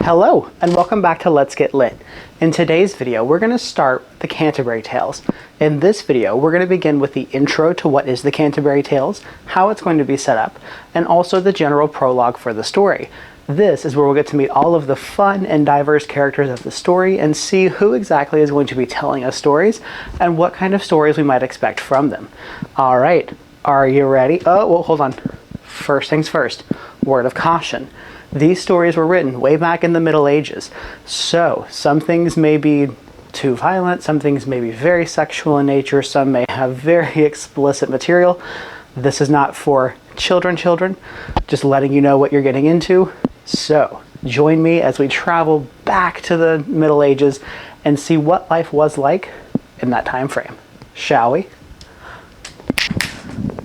Hello, and welcome back to Let's Get Lit. In today's video, we're going to start the Canterbury Tales. In this video, we're going to begin with the intro to what is the Canterbury Tales, how it's going to be set up, and also the general prologue for the story. This is where we'll get to meet all of the fun and diverse characters of the story and see who exactly is going to be telling us stories and what kind of stories we might expect from them. All right, are you ready? Oh, well, hold on. First things first, word of caution. These stories were written way back in the Middle Ages, so some things may be too violent, some things may be very sexual in nature, some may have very explicit material. This is not for children, just letting you know what you're getting into. So join me as we travel back to the Middle Ages and see what life was like in that time frame, shall we?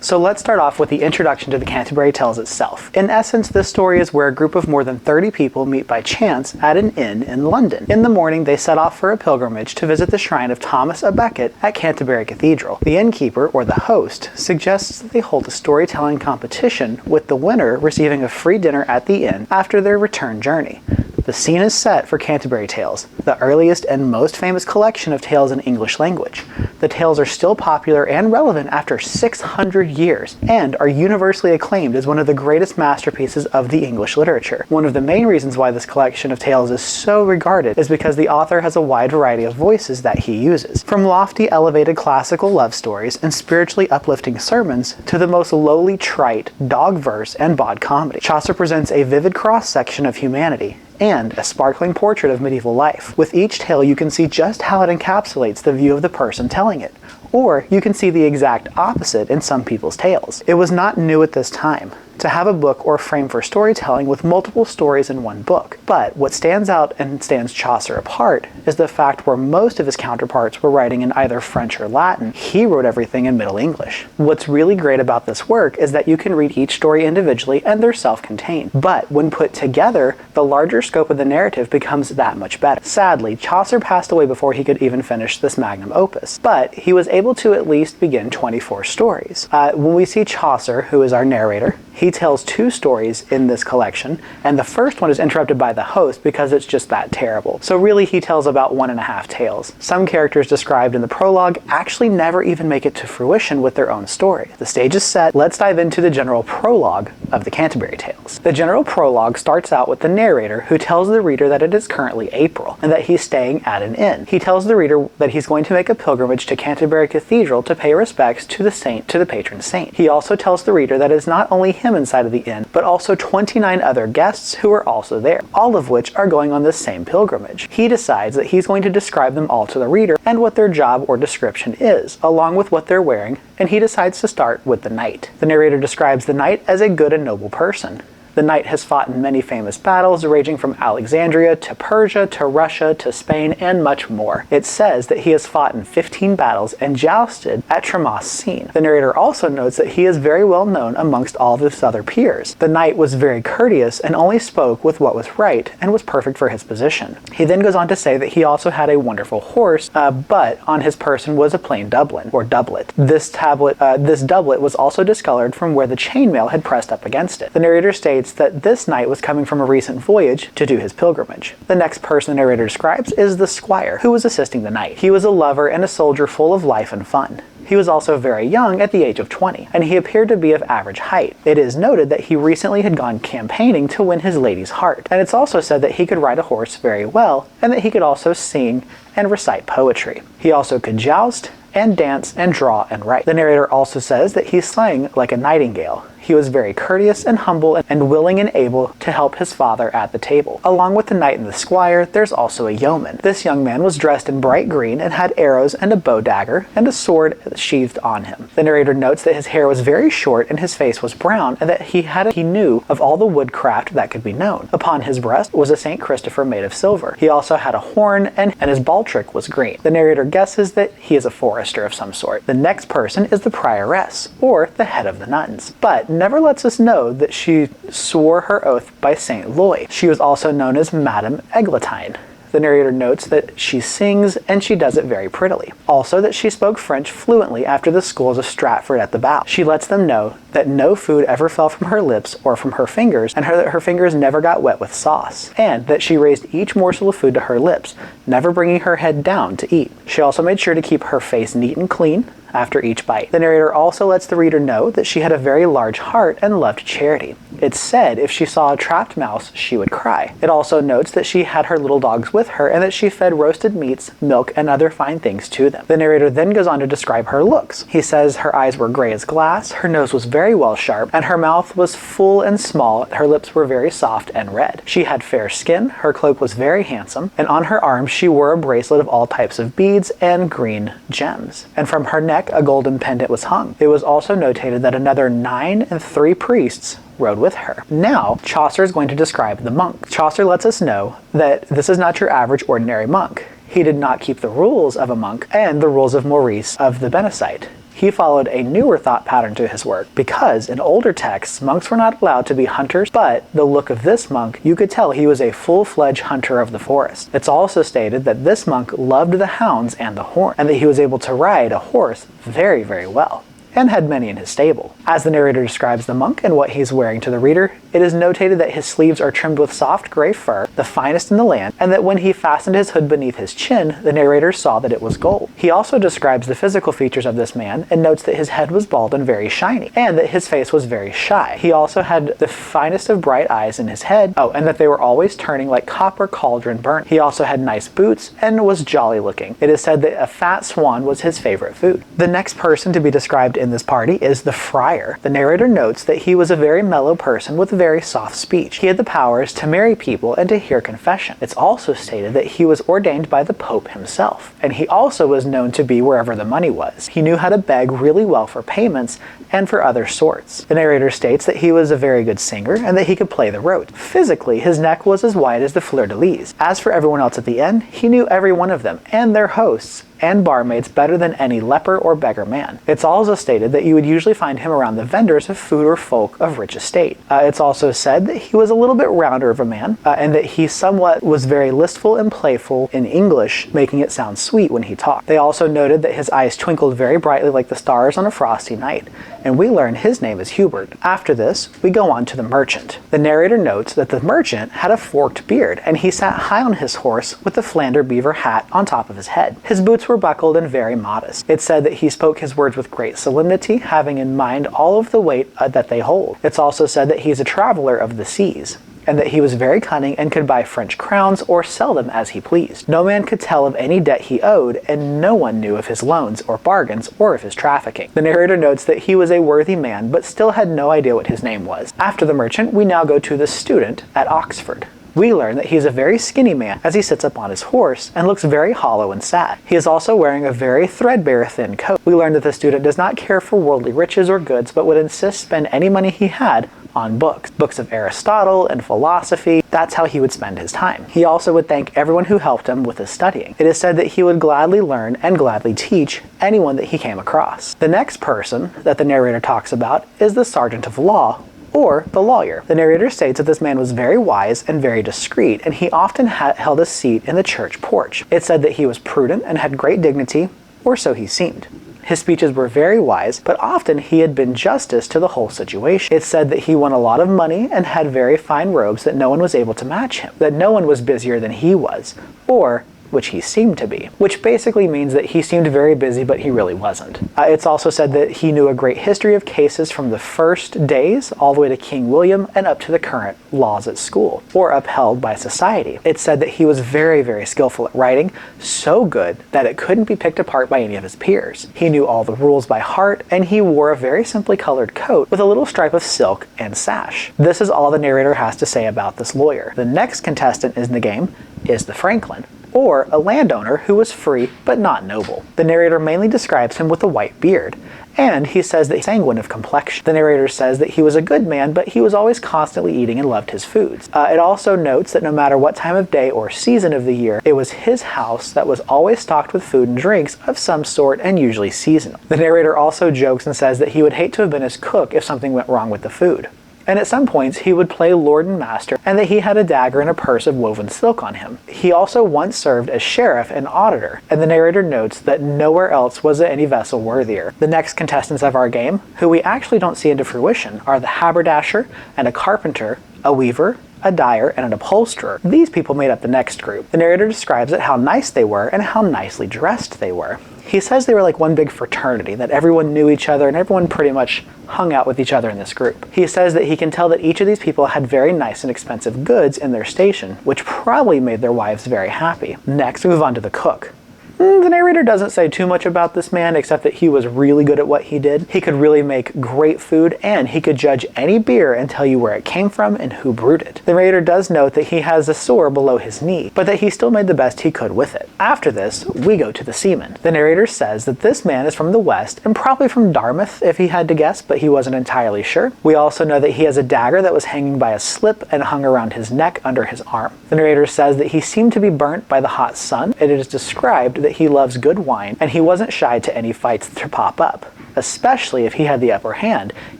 So let's start off with the introduction to the Canterbury Tales itself. In essence, this story is where a group of more than 30 people meet by chance at an inn in London. In the morning, they set off for a pilgrimage to visit the shrine of Thomas à Becket at Canterbury Cathedral. The innkeeper, or the host, suggests that they hold a storytelling competition, with the winner receiving a free dinner at the inn after their return journey. The scene is set for Canterbury Tales, the earliest and most famous collection of tales in English language. The tales are still popular and relevant after 600 years, and are universally acclaimed as one of the greatest masterpieces of the English literature. One of the main reasons why this collection of tales is so regarded is because the author has a wide variety of voices that he uses. From lofty, elevated classical love stories and spiritually uplifting sermons to the most lowly, trite, dog verse and bawd comedy, Chaucer presents a vivid cross-section of humanity and a sparkling portrait of medieval life. With each tale, you can see just how it encapsulates the view of the person telling it, or you can see the exact opposite in some people's tales. It was not new at this time to have a book or frame for storytelling with multiple stories in one book. But what stands out and stands Chaucer apart is the fact where most of his counterparts were writing in either French or Latin, he wrote everything in Middle English. What's really great about this work is that you can read each story individually and they're self-contained. But when put together, the larger scope of the narrative becomes that much better. Sadly, Chaucer passed away before he could even finish this magnum opus, but he was able to at least begin 24 stories. When we see Chaucer, who is our narrator, he tells two stories in this collection, and the first one is interrupted by the host because it's just that terrible. So really he tells about 1.5 tales. Some characters described in the prologue actually never even make it to fruition with their own story. The stage is set, let's dive into the general prologue of the Canterbury Tales. The general prologue starts out with the narrator who tells the reader that it is currently April and that he's staying at an inn. He tells the reader that he's going to make a pilgrimage to Canterbury Cathedral to pay respects to the patron saint. He also tells the reader that it's not only him inside of the inn, but also 29 other guests who are also there, all of which are going on this same pilgrimage. He decides that he's going to describe them all to the reader and what their job or description is, along with what they're wearing, and he decides to start with the knight. The narrator describes the knight as a good and noble person. The knight has fought in many famous battles, ranging from Alexandria to Persia to Russia to Spain and much more. It says that he has fought in 15 battles and jousted at Tremaussene. The narrator also notes that he is very well known amongst all of his other peers. The knight was very courteous and only spoke with what was right and was perfect for his position. He then goes on to say that he also had a wonderful horse, but on his person was a plain doublet, or doublet. This doublet was also discolored from where the chainmail had pressed up against it. The narrator states that this knight was coming from a recent voyage to do his pilgrimage. The next person the narrator describes is the squire, who was assisting the knight. He was a lover and a soldier full of life and fun. He was also very young at the age of 20, and he appeared to be of average height. It is noted that he recently had gone campaigning to win his lady's heart, and it's also said that he could ride a horse very well, and that he could also sing and recite poetry. He also could joust and dance and draw and write. The narrator also says that he sang like a nightingale. He was very courteous and humble and willing and able to help his father at the table. Along with the knight and the squire, there's also a yeoman. This young man was dressed in bright green and had arrows and a bow dagger and a sword sheathed on him. The narrator notes that his hair was very short and his face was brown, and that he knew of all the woodcraft that could be known. Upon his breast was a St. Christopher made of silver. He also had a horn, and his baldric was green. The narrator guesses that he is a forester of some sort. The next person is the prioress, or the head of the nuns, but never lets us know that she swore her oath by St. Loy. She was also known as Madame Eglantine. The narrator notes that she sings, and she does it very prettily. Also that she spoke French fluently after the schools of Stratford at the Bow. She lets them know that no food ever fell from her lips or from her fingers, and that her fingers never got wet with sauce, and that she raised each morsel of food to her lips, never bringing her head down to eat. She also made sure to keep her face neat and clean after each bite. The narrator also lets the reader know that she had a very large heart and loved charity. It's said if she saw a trapped mouse, she would cry. It also notes that she had her little dogs with her and that she fed roasted meats, milk, and other fine things to them. The narrator then goes on to describe her looks. He says her eyes were gray as glass, her nose was very well sharp, and her mouth was full and small. Her lips were very soft and red. She had fair skin, her cloak was very handsome, and on her arms she wore a bracelet of all types of beads and green gems. And from her neck a golden pendant was hung. It was also notated that another 9 and 3 priests rode with her. Now, Chaucer is going to describe the monk. Chaucer lets us know that this is not your average ordinary monk. He did not keep the rules of a monk and the rules of Maurice of the Benecite. He followed a newer thought pattern to his work, because in older texts, monks were not allowed to be hunters, but the look of this monk, you could tell he was a full-fledged hunter of the forest. It's also stated that this monk loved the hounds and the horn, and that he was able to ride a horse very, very well, and had many in his stable. As the narrator describes the monk and what he's wearing to the reader, it is notated that his sleeves are trimmed with soft gray fur, the finest in the land, and that when he fastened his hood beneath his chin, the narrator saw that it was gold. He also describes the physical features of this man and notes that his head was bald and very shiny, and that his face was very shy. He also had the finest of bright eyes in his head, and that they were always turning like copper cauldron burnt. He also had nice boots and was jolly looking. It is said that a fat swan was his favorite food. The next person to be described in this party is the friar. The narrator notes that he was a very mellow person with very soft speech. He had the powers to marry people and to hear confession. It's also stated that he was ordained by the Pope himself, and he also was known to be wherever the money was. He knew how to beg really well for payments and for other sorts. The narrator states that he was a very good singer and that he could play the rote. Physically, his neck was as wide as the fleur-de-lis. As for everyone else at the inn, he knew every one of them and their hosts and barmaids better than any leper or beggar man. It's also stated that you would usually find him around the vendors of food or folk of rich estate. It's also said that he was a little bit rounder of a man, and that he somewhat was very listful and playful in English, making it sound sweet when he talked. They also noted that his eyes twinkled very brightly like the stars on a frosty night, and we learn his name is Hubert. After this, we go on to the merchant. The narrator notes that the merchant had a forked beard, and he sat high on his horse with the Flander beaver hat on top of his head. His boots were buckled and very modest. It's said that he spoke his words with great solemnity, having in mind all of the weight that they hold. It's also said that he is a traveler of the seas, and that he was very cunning and could buy French crowns or sell them as he pleased. No man could tell of any debt he owed, and no one knew of his loans or bargains or of his trafficking. The narrator notes that he was a worthy man, but still had no idea what his name was. After the merchant, we now go to the student at Oxford. We learn that he is a very skinny man as he sits up on his horse and looks very hollow and sad. He is also wearing a very threadbare thin coat. We learn that the student does not care for worldly riches or goods, but would insist spend any money he had on books of Aristotle and philosophy. That's how he would spend his time. He also would thank everyone who helped him with his studying. It is said that he would gladly learn and gladly teach anyone that he came across. The next person that the narrator talks about is the sergeant of law, or the lawyer. The narrator states that this man was very wise and very discreet, and he often held a seat in the church porch. It said that he was prudent and had great dignity, or so he seemed. His speeches were very wise, but often he had been justice to the whole situation. It's said that he won a lot of money and had very fine robes that no one was able to match him, that no one was busier than he was, or which he seemed to be, which basically means that he seemed very busy, but he really wasn't. It's also said that he knew a great history of cases from the first days all the way to King William and up to the current laws at school, or upheld by society. It's said that he was very, very skillful at writing, so good that it couldn't be picked apart by any of his peers. He knew all the rules by heart, and he wore a very simply colored coat with a little stripe of silk and sash. This is all the narrator has to say about this lawyer. The next contestant in the game is the Franklin, or a landowner who was free but not noble. The narrator mainly describes him with a white beard, and he says that he's sanguine of complexion. The narrator says that he was a good man, but he was always constantly eating and loved his foods. It also notes that no matter what time of day or season of the year, it was his house that was always stocked with food and drinks of some sort, and usually seasonal. The narrator also jokes and says that he would hate to have been his cook if something went wrong with the food. and at some points he would play lord and master, and that he had a dagger and a purse of woven silk on him. He also once served as sheriff and auditor, and the narrator notes that nowhere else was any vessel worthier. The next contestants of our game, who we actually don't see into fruition, are the haberdasher and a carpenter, a weaver, a dyer, and an upholsterer. These people made up the next group. The narrator describes it how nice they were and how nicely dressed they were. He says they were like one big fraternity, that everyone knew each other and everyone pretty much hung out with each other in this group. He says that he can tell that each of these people had very nice and expensive goods in their station, which probably made their wives very happy. Next, we move on to the cook. The narrator doesn't say too much about this man except that he was really good at what he did. He could really make great food, and he could judge any beer and tell you where it came from and who brewed it. The narrator does note that he has a sore below his knee, but that he still made the best he could with it. After this, we go to the seaman. The narrator says that this man is from the west and probably from Dartmouth if he had to guess, but he wasn't entirely sure. We also know that he has a dagger that was hanging by a slip and hung around his neck under his arm. The narrator says that he seemed to be burnt by the hot sun, and it is described that he loves good wine, and he wasn't shy to any fights to pop up. Especially if he had the upper hand,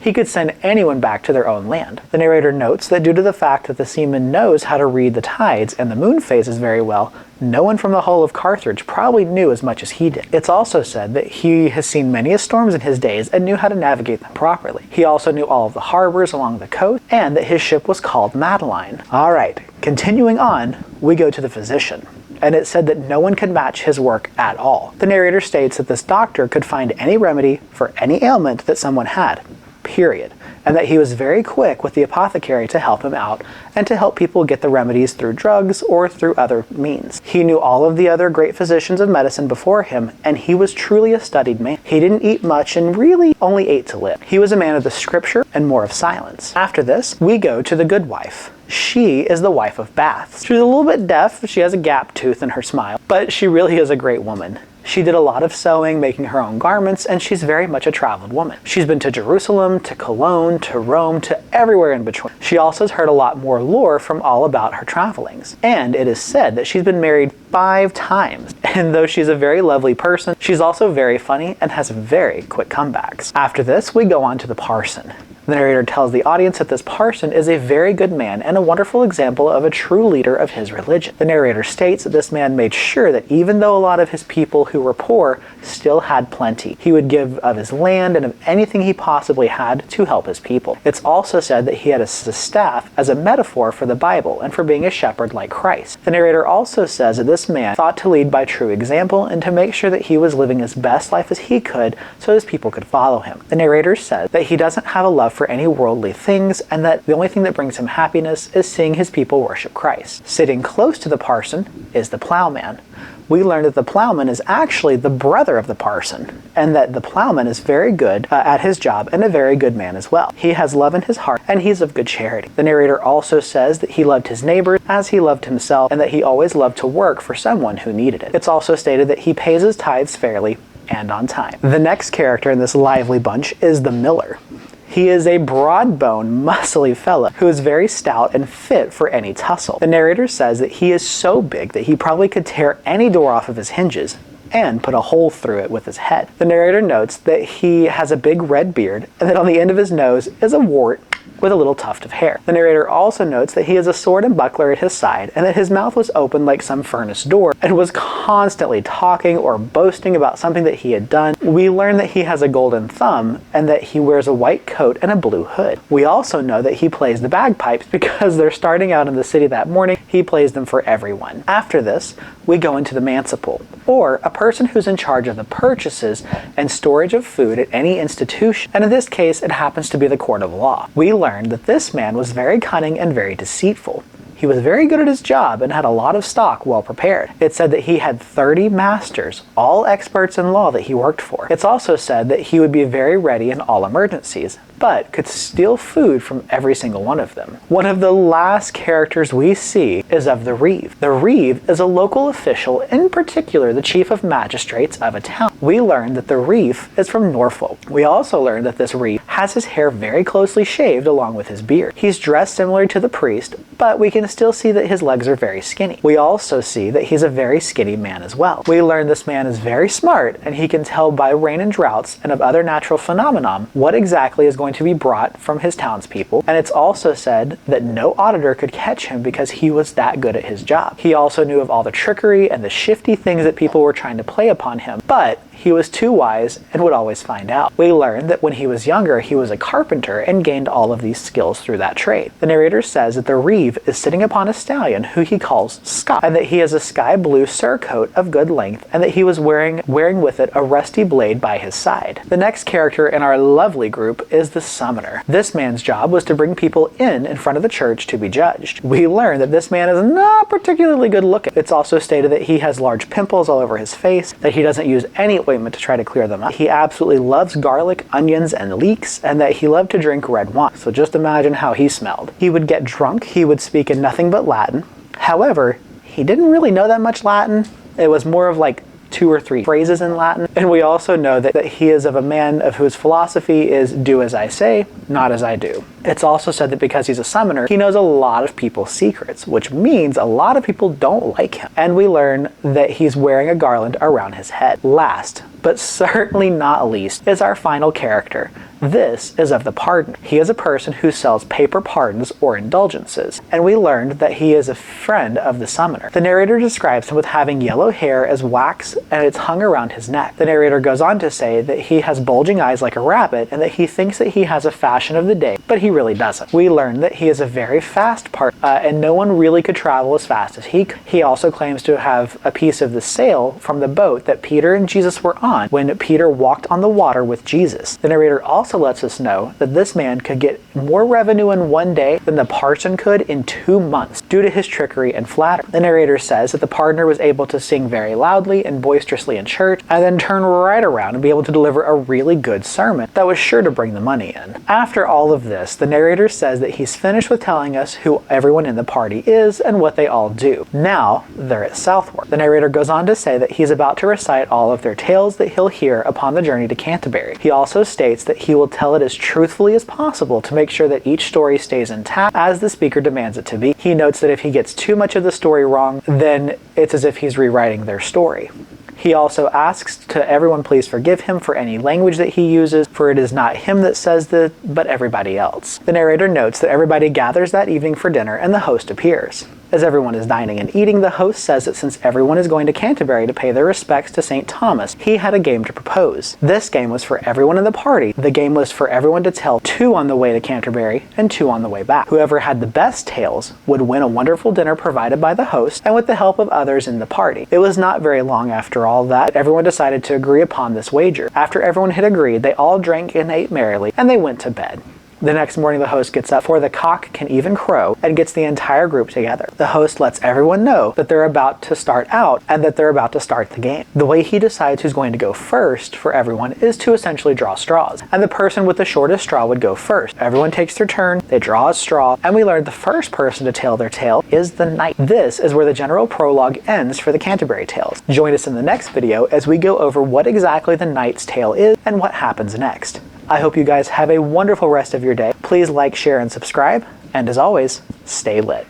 he could send anyone back to their own land. The narrator notes that due to the fact that the seaman knows how to read the tides and the moon phases very well, no one from the whole of Carthage probably knew as much as he did. It's also said that he has seen many storms in his days and knew how to navigate them properly. He also knew all of the harbors along the coast, and that his ship was called Madeline. Alright, continuing on, we go to the physician. And it said that no one could match his work at all. The narrator states that this doctor could find any remedy for any ailment that someone had, period, and that he was very quick with the apothecary to help him out and to help people get the remedies through drugs or through other means. He knew all of the other great physicians of medicine before him, and he was truly a studied man. He didn't eat much and really only ate to live. He was a man of the scripture and more of silence. After this, we go to the good wife. She is the wife of Bath. She's a little bit deaf, she has a gap tooth in her smile, but she really is a great woman. She did a lot of sewing, making her own garments, and she's very much a traveled woman. She's been to Jerusalem, to Cologne, to Rome, to everywhere in between. She also has heard a lot more lore from all about her travelings. And it is said that she's been married 5 times. And though she's a very lovely person, she's also very funny and has very quick comebacks. After this, we go on to the parson. The narrator tells the audience that this parson is a very good man and a wonderful example of a true leader of his religion. The narrator states that this man made sure that even though a lot of his people who were poor still had plenty, he would give of his land and of anything he possibly had to help his people. It's also said that he had a staff as a metaphor for the Bible and for being a shepherd like Christ. The narrator also says that this man thought to lead by true example and to make sure that he was living his best life as he could so his people could follow him. The narrator said that he doesn't have a love for any worldly things, and that the only thing that brings him happiness is seeing his people worship Christ. Sitting close to the parson is the plowman. We learned that the plowman is actually the brother of the parson, and that the plowman is very good at his job and a very good man as well. He has love in his heart, and he's of good charity. The narrator also says that he loved his neighbors as he loved himself, and that he always loved to work for someone who needed it. It's also stated that he pays his tithes fairly and on time. The next character in this lively bunch is the miller. He is a broad-boned, muscly fellow who is very stout and fit for any tussle. The narrator says that he is so big that he probably could tear any door off of his hinges and put a hole through it with his head. The narrator notes that he has a big red beard and that on the end of his nose is a wart with a little tuft of hair. The narrator also notes that he has a sword and buckler at his side, and that his mouth was open like some furnace door, and was constantly talking or boasting about something that he had done. We learn that he has a golden thumb, and that he wears a white coat and a blue hood. We also know that he plays the bagpipes because they're starting out in the city that morning. He plays them for everyone. After this, we go into the manciple, or a person who's in charge of the purchases and storage of food at any institution, and in this case it happens to be the court of law. We learned that this man was very cunning and very deceitful. He was very good at his job and had a lot of stock well prepared. It said that he had 30 masters, all experts in law that he worked for. It's also said that he would be very ready in all emergencies, but could steal food from every single one of them. One of the last characters we see is of the reeve. The reeve is a local official, in particular the chief of magistrates of a town. We learned that the reeve is from Norfolk. We also learned that this reeve has his hair very closely shaved along with his beard. He's dressed similar to the priest, but we can still see that his legs are very skinny. We also see that he's a very skinny man as well. We learn this man is very smart, and he can tell by rain and droughts and of other natural phenomena what exactly is going to be brought from his townspeople, and it's also said that no auditor could catch him because he was that good at his job. He also knew of all the trickery and the shifty things that people were trying to play upon him, but he was too wise and would always find out. We learned that when he was younger, he was a carpenter and gained all of these skills through that trade. The narrator says that the reeve is sitting upon a stallion who he calls Scott, and that he has a sky blue surcoat of good length, and that he was wearing with it a rusty blade by his side. The next character in our lovely group is the summoner. This man's job was to bring people in front of the church to be judged. We learn that this man is not particularly good looking. It's also stated that he has large pimples all over his face, that he doesn't use any ointment to try to clear them up. He absolutely loves garlic, onions, and leeks, and that he loved to drink red wine. So just imagine how he smelled. He would get drunk, he would speak in nothing but Latin. However, he didn't really know that much Latin. It was more of like 2 or 3 phrases in Latin. And we also know that he is of a man of whose philosophy is do as I say, not as I do. It's also said that because he's a summoner, he knows a lot of people's secrets, which means a lot of people don't like him. And we learn that he's wearing a garland around his head. Last, but certainly not least, is our final character. This is of the pardoner. He is a person who sells paper pardons or indulgences, and we learned that he is a friend of the summoner. The narrator describes him with having yellow hair as wax, and it's hung around his neck. The narrator goes on to say that he has bulging eyes like a rabbit, and that he thinks that he has a fashion of the day, but he really doesn't. We learned that he is a very fast pardoner, and no one really could travel as fast as he could. He also claims to have a piece of the sail from the boat that Peter and Jesus were on when Peter walked on the water with Jesus. The narrator also lets us know that this man could get more revenue in one day than the parson could in 2 months due to his trickery and flattery. The narrator says that the pardoner was able to sing very loudly and boisterously in church, and then turn right around and be able to deliver a really good sermon that was sure to bring the money in. After all of this, the narrator says that he's finished with telling us who everyone in the party is and what they all do. Now they're at Southwark. The narrator goes on to say that he's about to recite all of their tales that he'll hear upon the journey to Canterbury. He also states that he will tell it as truthfully as possible to make sure that each story stays intact as the speaker demands it to be. He notes that if he gets too much of the story wrong, then it's as if he's rewriting their story. He also asks to everyone please forgive him for any language that he uses, for it is not him that says this, but everybody else. The narrator notes that everybody gathers that evening for dinner and the host appears. As everyone is dining and eating, the host says that since everyone is going to Canterbury to pay their respects to St. Thomas, he had a game to propose. This game was for everyone in the party. The game was for everyone to tell 2 on the way to Canterbury and 2 on the way back. Whoever had the best tales would win a wonderful dinner provided by the host and with the help of others in the party. It was not very long after all that everyone decided to agree upon this wager. After everyone had agreed, they all drank and ate merrily, and they went to bed. The next morning the host gets up before the cock can even crow and gets the entire group together. The host lets everyone know that they're about to start out and that they're about to start the game. The way he decides who's going to go first for everyone is to essentially draw straws, and the person with the shortest straw would go first. Everyone takes their turn, they draw a straw, and we learn the first person to tell their tale is the knight. This is where the general prologue ends for the Canterbury Tales. Join us in the next video as we go over what exactly the knight's tale is and what happens next. I hope you guys have a wonderful rest of your day. Please like, share, and subscribe. And as always, stay lit.